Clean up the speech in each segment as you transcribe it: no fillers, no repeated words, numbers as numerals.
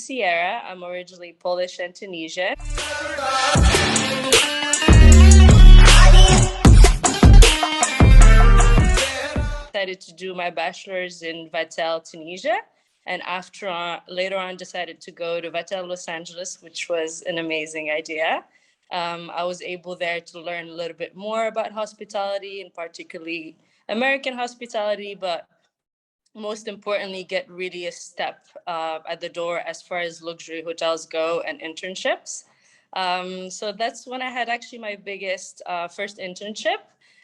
Siera. I'm originally Polish and Tunisian. Decided to do my bachelor's in Vatel, Tunisia. And later on, decided to go to Vatel Los Angeles, which was an amazing idea. I was able there to learn a little bit more about hospitality, and particularly American hospitality, but most importantly, get really a step at the door as far as luxury hotels go and internships. So that's when I had actually my biggest first internship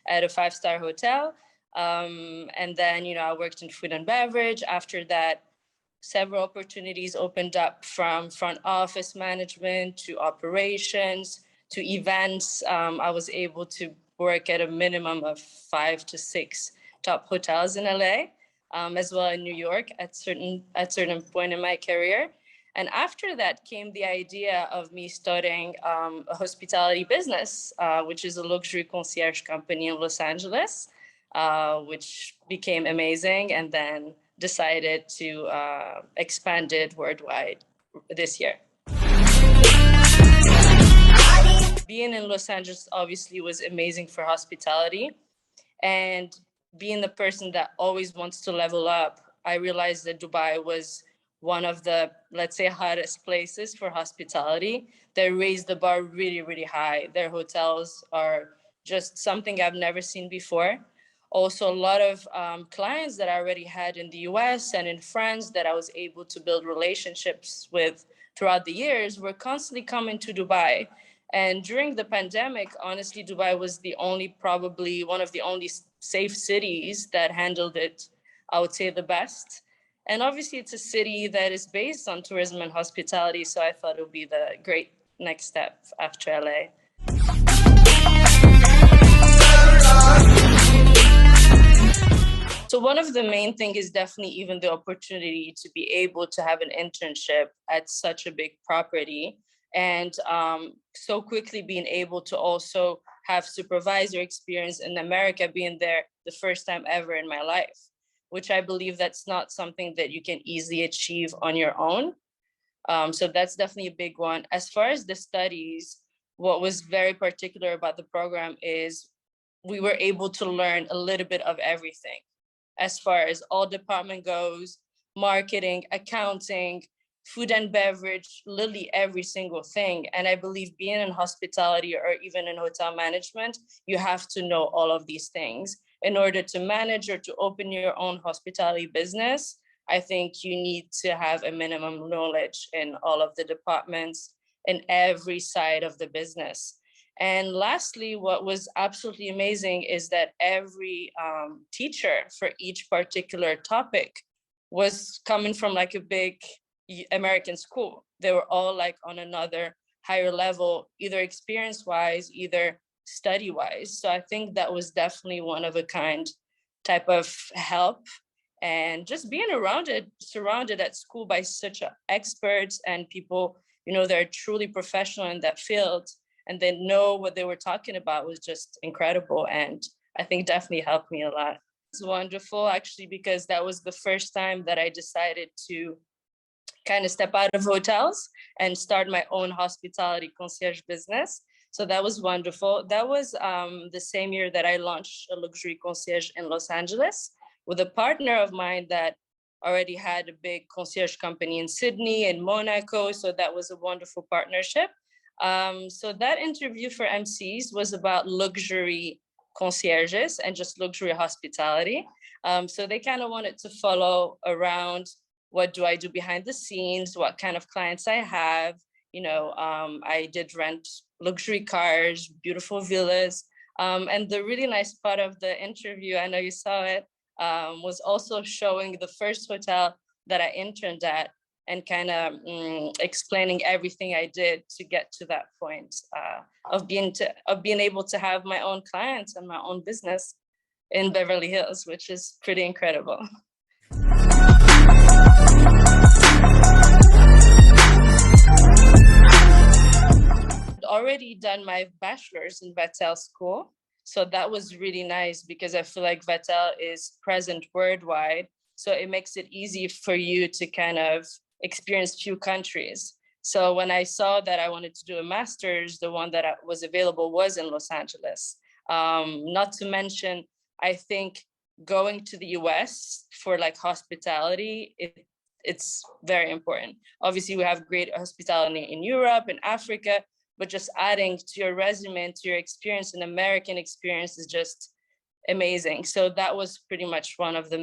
at a five-star hotel. And then, I worked in food and beverage. After that, several opportunities opened up, from front office management to operations to events. I was able to work at a minimum of 5 to 6 top hotels in LA, as well in New York at certain point in my career. And after that came the idea of me starting a hospitality business, which is a luxury concierge company in Los Angeles, which became amazing, and then decided to expand it worldwide this year. Being in Los Angeles obviously was amazing for hospitality, and being the person that always wants to level up, I realized that Dubai was one of the, let's say, hottest places for hospitality. They raised the bar really, really high. Their hotels are just something I've never seen before. Also, a lot of clients that I already had in the US and in France that I was able to build relationships with throughout the years were constantly coming to Dubai. And during the pandemic, honestly, Dubai was probably one of the only safe cities that handled it, I would say, the best. And obviously, it's a city that is based on tourism and hospitality, so I thought it would be the great next step after LA. So one of the main things is definitely even the opportunity to be able to have an internship at such a big property, and so quickly being able to also have supervisor experience in America, being there the first time ever in my life, which I believe that's not something that you can easily achieve on your own. So that's definitely a big one. As far as the studies, what was very particular about the program is we were able to learn a little bit of everything as far as all department goes, marketing, accounting, food and beverage, literally every single thing. And I believe being in hospitality or even in hotel management, you have to know all of these things in order to manage or to open your own hospitality business. I think you need to have a minimum knowledge in all of the departments in every side of the business. And lastly, what was absolutely amazing is that every teacher for each particular topic was coming from like a big American school. They were all like on another higher level, either experience-wise, either study-wise. So I think that was definitely one of a kind type of help. And just being surrounded at school by such experts and people, they're truly professional in that field, and they know what they were talking about, was just incredible. And I think definitely helped me a lot. It's wonderful, actually, because that was the first time that I decided to kind of step out of hotels and start my own hospitality concierge business. So that was wonderful. That was the same year that I launched a luxury concierge in Los Angeles with a partner of mine that already had a big concierge company in Sydney and Monaco. So that was a wonderful partnership. So that interview for MCs was about luxury concierges and just luxury hospitality. So they kind of wanted to follow around, what do I do behind the scenes, what kind of clients I have. I did rent luxury cars, beautiful villas. And the really nice part of the interview, I know you saw it, was also showing the first hotel that I interned at, and kind of explaining everything I did to get to that point of being able to have my own clients and my own business in Beverly Hills, which is pretty incredible. I'd already done my bachelor's in Vatel school, so that was really nice because I feel like Vatel is present worldwide, so it makes it easy for you to kind of experienced few countries. So when I saw that I wanted to do a master's, the one that was available was in Los Angeles. Not to mention, I think going to the US for like hospitality, it's very important. Obviously, we have great hospitality in Europe and Africa, but just adding to your resume, to your experience, an American experience is just amazing. So that was pretty much one of the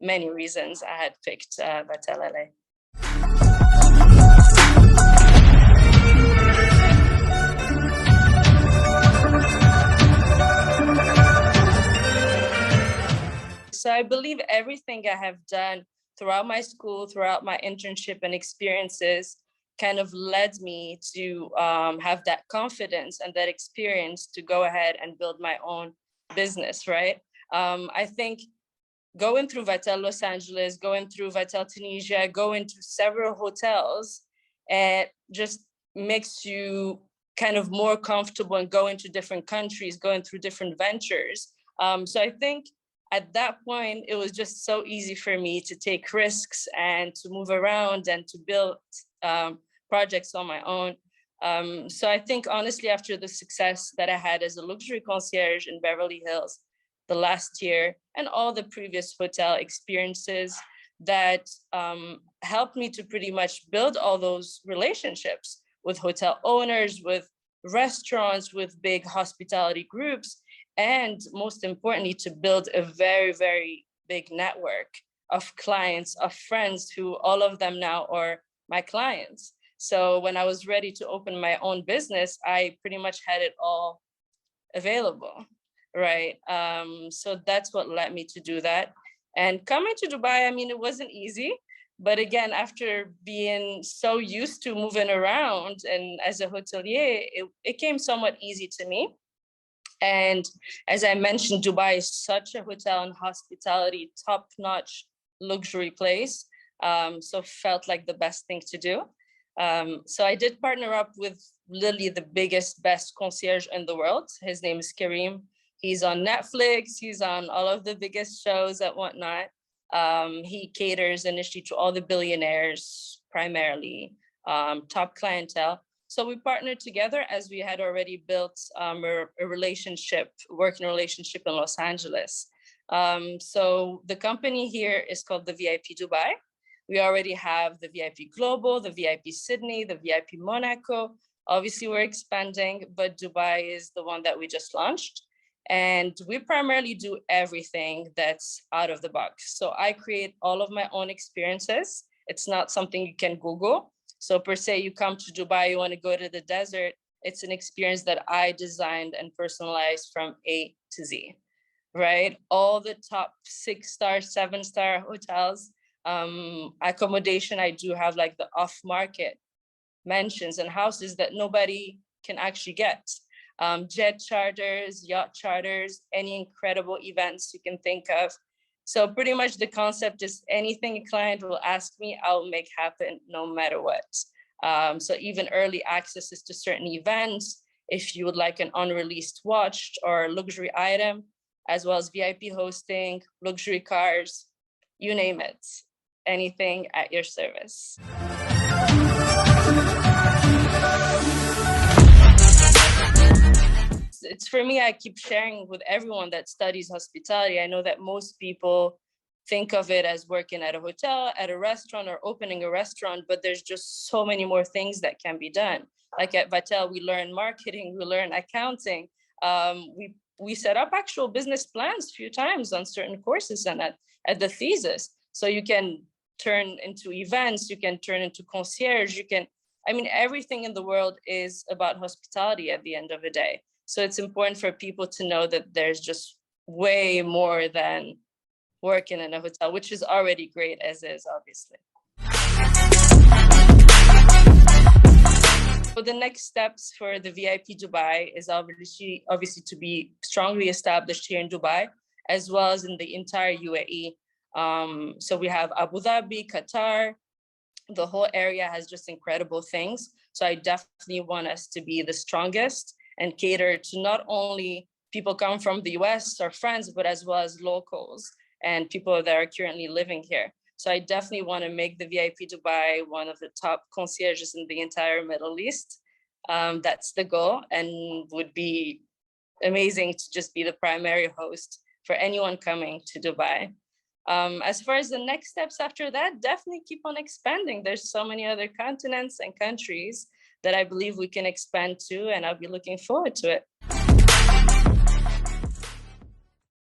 many reasons I had picked Vatel LA. So I believe everything I have done throughout my school, throughout my internship and experiences kind of led me to have that confidence and that experience to go ahead and build my own business, right? I think going through Vatel Los Angeles, going through Vatel Tunisia, going to several hotels, it just makes you kind of more comfortable and going to different countries, going through different ventures. So I think at that point, it was just so easy for me to take risks and to move around and to build projects on my own. So I think honestly, after the success that I had as a luxury concierge in Beverly Hills the last year and all the previous hotel experiences that helped me to pretty much build all those relationships with hotel owners, with restaurants, with big hospitality groups, and most importantly, to build a very, very big network of clients, of friends who all of them now are my clients. So when I was ready to open my own business, I pretty much had it all available, right? So that's what led me to do that. And coming to Dubai, I mean, it wasn't easy. But again, after being so used to moving around and as a hotelier, it came somewhat easy to me. And as I mentioned, Dubai is such a hotel and hospitality top-notch luxury place. So felt like the best thing to do. So I did partner up with literally the biggest, best concierge in the world. His name is Kareem. He's on Netflix. He's on all of the biggest shows and whatnot. He caters initially to all the billionaires, primarily, top clientele. So we partnered together as we had already built a relationship, working relationship in Los Angeles. So the company here is called the VIP Dubai. We already have the VIP Global, the VIP Sydney, the VIP Monaco. Obviously, we're expanding, but Dubai is the one that we just launched. And we primarily do everything that's out of the box. So I create all of my own experiences. It's not something you can Google. So per se, you come to Dubai, you want to go to the desert. It's an experience that I designed and personalized from A to Z, right? All the top 6-star, 7-star hotels, accommodation, I do have like the off-market mansions and houses that nobody can actually get. Jet charters, yacht charters, any incredible events you can think of. So pretty much the concept is anything a client will ask me, I'll make happen no matter what. So even early accesses to certain events, if you would like an unreleased watch or luxury item, as well as VIP hosting, luxury cars, you name it, anything at your service. It's for me, I keep sharing with everyone that studies hospitality. I know that most people think of it as working at a hotel, at a restaurant, or opening a restaurant, but there's just so many more things that can be done. Like at Vatel, we learn marketing, we learn accounting. We set up actual business plans a few times on certain courses and at the thesis. So you can turn into events, you can turn into concierge, everything in the world is about hospitality at the end of the day. So it's important for people to know that there's just way more than working in a hotel, which is already great as is, obviously. So the next steps for the VIP Dubai is obviously to be strongly established here in Dubai, as well as in the entire UAE. So we have Abu Dhabi, Qatar. The whole area has just incredible things. So I definitely want us to be the strongest and cater to not only people come from the US or friends, but as well as locals and people that are currently living here. So I definitely want to make the VIP Dubai one of the top concierges in the entire Middle East. That's the goal, and would be amazing to just be the primary host for anyone coming to Dubai. As far as the next steps after that, definitely keep on expanding. There's so many other continents and countries that I believe we can expand to, and I'll be looking forward to it.